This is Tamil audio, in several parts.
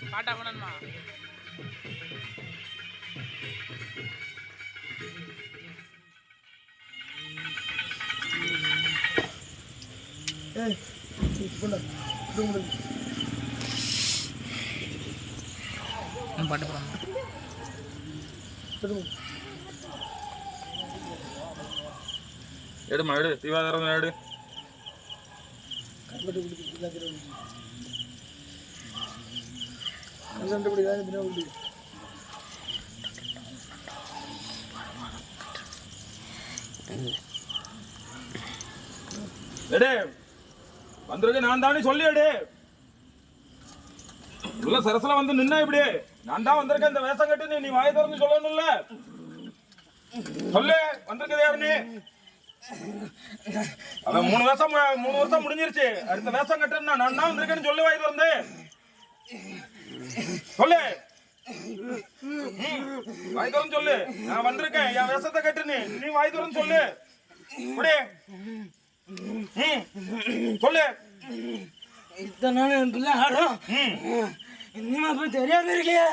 பாட்டா கொண்டமா பாட்டு போடணும் எடுமா எடு தீவாதாரம் எடு எடு வந்திருக்கு நான் தானே சொல்லி எடு உள்ள சரசல வந்து நின்னா இப்படி நான் தான் வந்திருக்கேன் இந்த வேஷம் கட்டு நீ வாயை திறந்து சொல்லணும்ல சொல்லு வந்திருக்கது யாரு நீ அதான் 3 வருஷம் முடிஞ்சிருச்சு அடுத்த வேஷம் கட்டுறேன்னா நான் தான் வந்திருக்கேன்னு சொல்லு வாய் திறந்து சொல்லு வாய் திறந்து சொல்லு நான் வந்திருக்கேன் என் வேஷத்தை கட்டு நீ வாய் திறந்து சொல்லு இப்படி சொல்லு இத்தனை நாள் என் பிள்ளை ஆடும் இன்னும் அப்ப தெரியாம இருக்கியா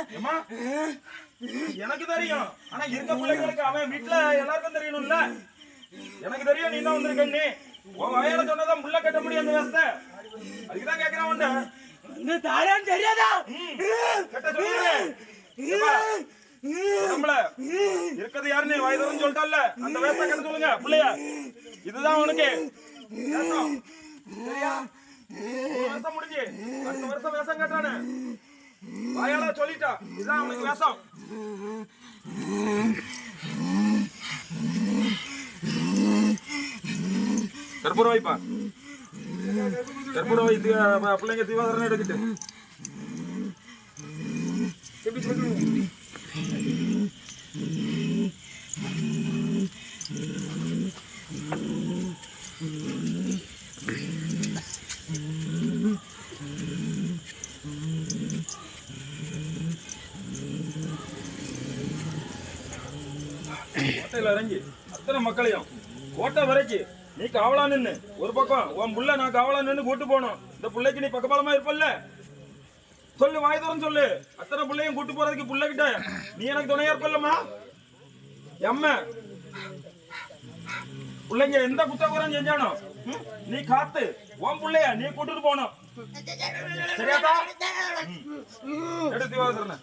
எனக்கு தெரியும் ஆனா இருக்க பிள்ளைங்களுக்கு அவன் வீட்டுல எல்லாருக்கும் தெரியணும்ல எனக்கு தெரியும் நீ தான் வந்திருக்க நீ உன் வயல சொன்னதான் முள்ள கட்ட முடியும் அந்த வேஷத்தை அதுக்குதான் கேக்குறான் உண்ட இந்த தாரான்னு தெரியாதா கட்ட சொல்லுங்க இருக்கிறது யாரு நீ வயதுன்னு சொல்லிட்டல்ல அந்த வேஷத்தை கட்ட சொல்லுங்க பிள்ளைய இதுதான் உனக்கு சரியா வருஷம் முடிஞ்சு அடுத்த வருஷம் வேஷம் கட்டானு வாயால சொல்லிட்டா இதுதான் உனக்கு வேஷம் கற்பூரம் வைப்பா கற்பூரம் வை பிள்ளைங்க தீவாதாரம் எடுக்கிட்டு கோட்டையில இறங்கி அத்தனை மக்களையும் கோட்டை வரைக்கும் நீ காவலா நின்னு ஒரு பக்கம் உன் புள்ள நான் காவலா நின்னு கூட்டு போனோம் இந்த பிள்ளைக்கு நீ பக்கபாலமா இருப்பல்ல சொல்லு வாய் தோறன்னு சொல்லு அத்தனை பிள்ளையும் கூட்டு போறதுக்கு புள்ள கிட்ட நீ எனக்கு துணையா இருப்பல்லம்மா எம்ம பிள்ளைங்க எந்த குத்தகுறம் செஞ்சானோ நீ காத்து உன் பிள்ளைய நீ கூட்டிட்டு போனோம் சரியாதா எடுத்து வாசறன